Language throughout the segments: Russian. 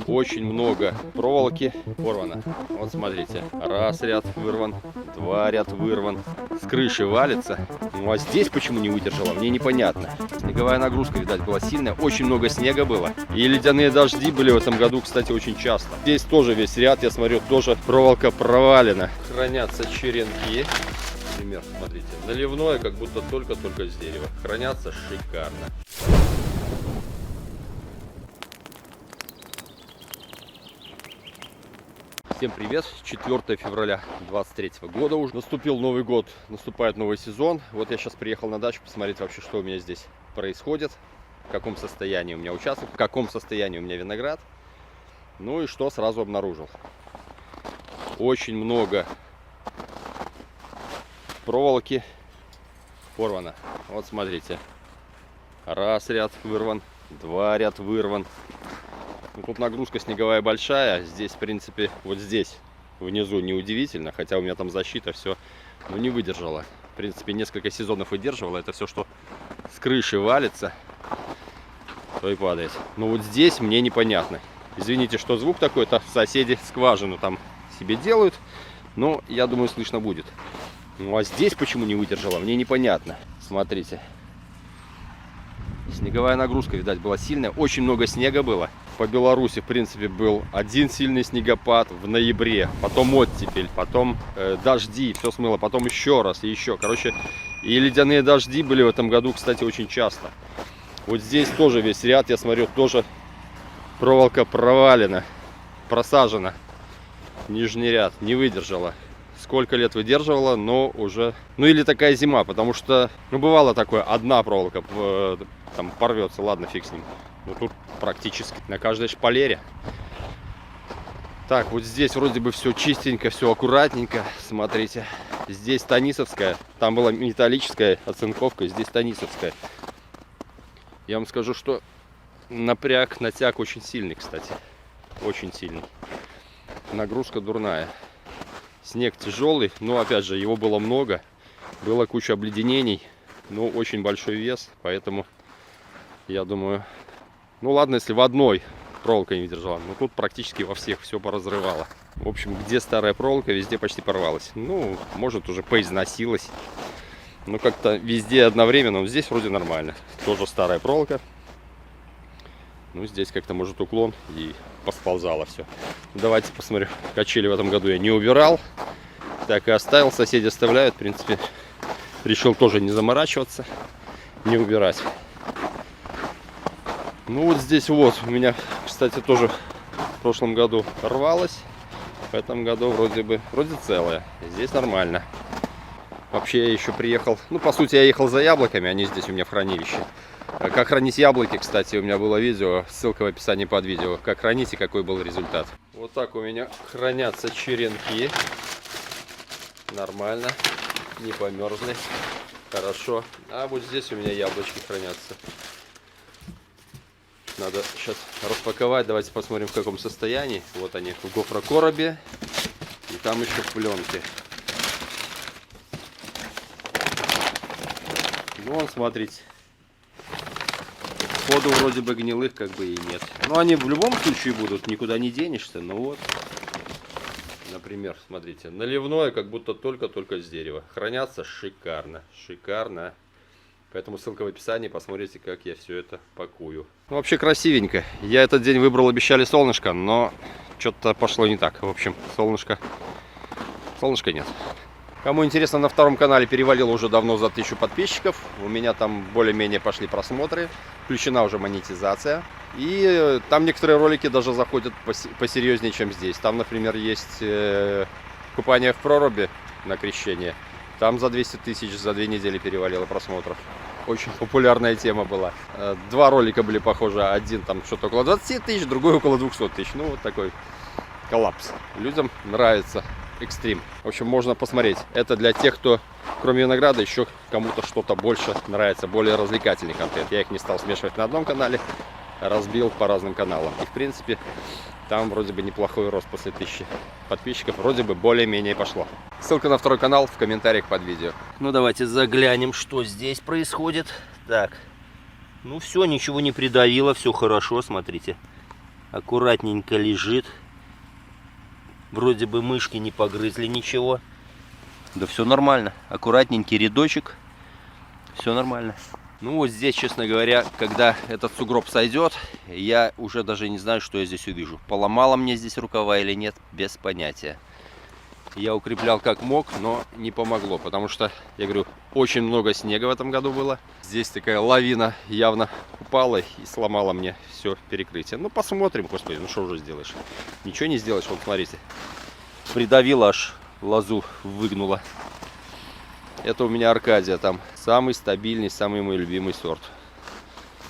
Очень много проволоки порвано. Вот смотрите, раз ряд вырван, два ряд вырван. С крыши валится. Ну а здесь почему не выдержала, мне непонятно. Снеговая нагрузка, видать, была сильная. Очень много снега было. И ледяные дожди были в этом году, кстати, очень часто. Здесь тоже весь ряд, я смотрю, тоже проволока провалена. Хранятся черенки. Например, смотрите, наливное, как будто только-только с дерева. Хранятся шикарно. Всем привет! 4 февраля 2023 года уже. Наступил Новый год, наступает новый сезон. Вот я сейчас приехал на дачу посмотреть вообще, что у меня здесь происходит. В каком состоянии у меня участок, в каком состоянии у меня виноград. Ну и что сразу обнаружил. Очень много проволоки порвано. Вот смотрите. Раз ряд вырван, два ряд вырван. Ну, тут нагрузка снеговая большая. Здесь, в принципе, вот здесь внизу неудивительно. Хотя у меня там защита, все, ну, не выдержала. В принципе, несколько сезонов выдерживала. Это все, что с крыши валится, то и падает. Но вот здесь мне непонятно. Извините, что звук такой. Это соседи скважину там себе делают. Но я думаю, слышно будет. Ну а здесь почему не выдержала, мне непонятно. Смотрите. Снеговая нагрузка, видать, была сильная. Очень много снега было. По Беларуси, в принципе, был один сильный снегопад в ноябре. Потом оттепель, потом дожди, все смыло. Потом еще раз и еще. Короче, и ледяные дожди были в этом году, кстати, очень часто. Вот здесь тоже весь ряд, я смотрю, тоже проволока провалена, просажена. Нижний ряд не выдержала. Сколько лет выдерживала, но уже... Ну или такая зима, потому что, ну, бывало такое, одна проволока там порвется, ладно, фиг с ним. Но тут практически на каждой шпалере. Так, вот здесь вроде бы все чистенько, все аккуратненько. Смотрите, здесь тонисовская, там была металлическая оцинковка, здесь тонисовская. Я вам скажу, что натяг очень сильный, кстати. Очень сильный. Нагрузка дурная. Снег тяжелый, но опять же его было много, была куча обледенений, но очень большой вес, поэтому я думаю, ну ладно, если в одной проволока не выдержала, но тут практически во всех все поразрывало. В общем, где старая проволока, везде почти порвалась. Ну, может, уже поизносилась, но как-то везде одновременно, но здесь вроде нормально. Тоже старая проволока. Ну, здесь как-то, может, уклон и посползало все. Давайте посмотрим. Качели в этом году я не убирал. Так и оставил. Соседи оставляют. В принципе, решил тоже не заморачиваться, не убирать. Ну, вот здесь вот у меня, кстати, тоже в прошлом году рвалось. В этом году вроде целое. Здесь нормально. Вообще я еще приехал. Ну, по сути, я ехал за яблоками. Они здесь у меня в хранилище. Как хранить яблоки, кстати, у меня было видео, ссылка в описании под видео. Как хранить и какой был результат. Вот так у меня хранятся черенки. Нормально, не померзли. Хорошо. А вот здесь у меня яблочки хранятся. Надо сейчас распаковать. Давайте посмотрим, в каком состоянии. Вот они в гофрокоробе. И там еще в пленке. Ну, вон, смотрите. Сходу вроде бы гнилых как бы и нет. Но они в любом случае будут, никуда не денешься. Ну вот, например, смотрите, наливное, как будто только-только с дерева. Хранятся шикарно, шикарно. Поэтому ссылка в описании, посмотрите, как я все это пакую. Ну, вообще красивенько. Я этот день выбрал, обещали солнышко, но что-то пошло не так. В общем, солнышка нет. Кому интересно, на втором канале перевалило уже давно за 1000 подписчиков. У меня там более-менее пошли просмотры. Включена уже монетизация. И там некоторые ролики даже заходят посерьезнее, чем здесь. Там, например, есть купание в проруби на крещение. Там за 200 тысяч за 2 недели перевалило просмотров. Очень популярная тема была. Два ролика были похожи. Один там что-то около 20 тысяч, другой около 200 тысяч. Ну, вот такой коллапс. Людям нравится. Экстрим. В общем, можно посмотреть. Это для тех, кто, кроме винограда, еще кому-то что-то больше нравится, более развлекательный контент. Я их не стал смешивать на одном канале, разбил по разным каналам. И, в принципе, там вроде бы неплохой рост после 1000 подписчиков. Вроде бы более-менее пошло. Ссылка на второй канал в комментариях под видео. Ну, давайте заглянем, что здесь происходит. Так. Ну, все, ничего не придавило, все хорошо, смотрите. Аккуратненько лежит. Вроде бы мышки не погрызли ничего. Да все нормально. Аккуратненький рядочек. Все нормально. Ну вот здесь, честно говоря, когда этот сугроб сойдет, я уже даже не знаю, что я здесь увижу. Поломало мне здесь рукава или нет, без понятия. Я укреплял как мог, но не помогло, потому что, я говорю, очень много снега в этом году было. Здесь такая лавина явно упала и сломала мне все перекрытие. Ну посмотрим, господи, ну что уже сделаешь? Ничего не сделаешь, вот смотрите. Придавила аж, лозу выгнула. Это у меня Аркадия, там самый стабильный, самый мой любимый сорт.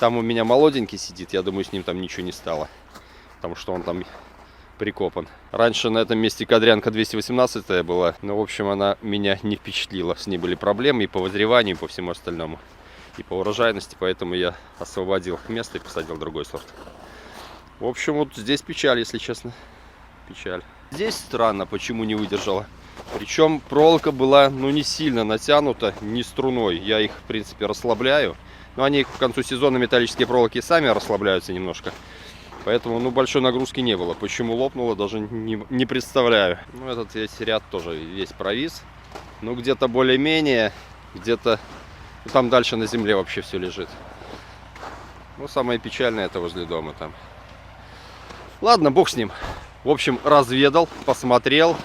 Там у меня молоденький сидит, я думаю, с ним там ничего не стало, потому что он там прикопан. Раньше на этом месте кадрянка 218 была, но в общем она меня не впечатлила. С ней были проблемы и по вызреванию, и по всему остальному, и по урожайности, поэтому я освободил место и посадил другой сорт. В общем, вот здесь печаль, если честно. Печаль. Здесь странно, почему не выдержала. Причем проволока была, ну, не сильно натянута, не струной. Я их, в принципе, расслабляю. Но они к концу сезона, металлические проволоки, сами расслабляются немножко. Поэтому, ну, большой нагрузки не было. Почему лопнуло, даже не представляю. Ну, этот весь ряд тоже весь провис. Ну, где-то более-менее, где-то там дальше на земле вообще все лежит. Ну, самое печальное это возле дома там. Ладно, бог с ним. В общем, разведал, посмотрел.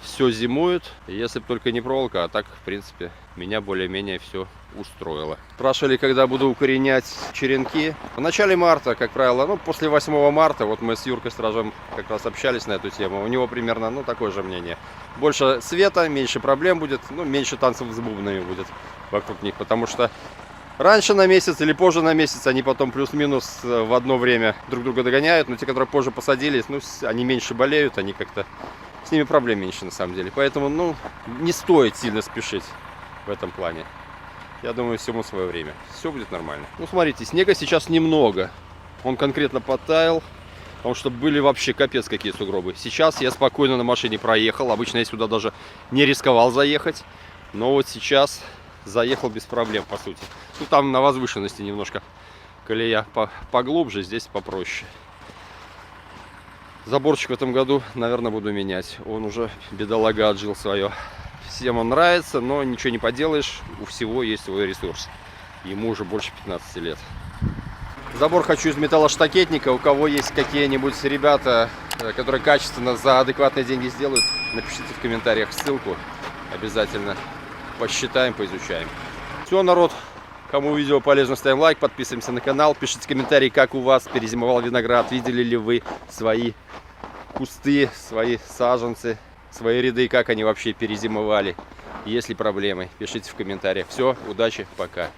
Все зимует, если бы только не проволока, а так, в принципе, меня более-менее все устроило. Спрашивали, когда буду укоренять черенки. В начале марта, как правило, ну, после 8 марта, вот мы с Юркой Стражем как раз общались на эту тему, у него примерно, ну, такое же мнение. Больше света, меньше проблем будет, ну, меньше танцев с бубнами будет вокруг них, потому что раньше на месяц или позже на месяц они потом плюс-минус в одно время друг друга догоняют, но те, которые позже посадились, ну, они меньше болеют, они как-то... С ними проблем меньше на самом деле. Поэтому, ну, не стоит сильно спешить в этом плане. Я думаю, всему свое время. Все будет нормально. Ну, смотрите, снега сейчас немного. Он конкретно подтаял. Потому что были вообще капец какие сугробы. Сейчас я спокойно на машине проехал. Обычно я сюда даже не рисковал заехать. Но вот сейчас заехал без проблем, по сути. Ну, там на возвышенности немножко колея поглубже, здесь попроще. Заборчик в этом году, наверное, буду менять. Он уже, бедолага, отжил свое. Всем он нравится, но ничего не поделаешь. У всего есть свой ресурс. Ему уже больше 15 лет. Забор хочу из металлоштакетника. У кого есть какие-нибудь ребята, которые качественно за адекватные деньги сделают, напишите в комментариях ссылку. Обязательно посчитаем, поизучаем. Все, народ. Кому видео полезно, ставим лайк, подписываемся на канал, пишите комментарии, как у вас перезимовал виноград, видели ли вы свои кусты, свои саженцы, свои ряды, как они вообще перезимовали, есть ли проблемы, пишите в комментариях. Все, удачи, пока.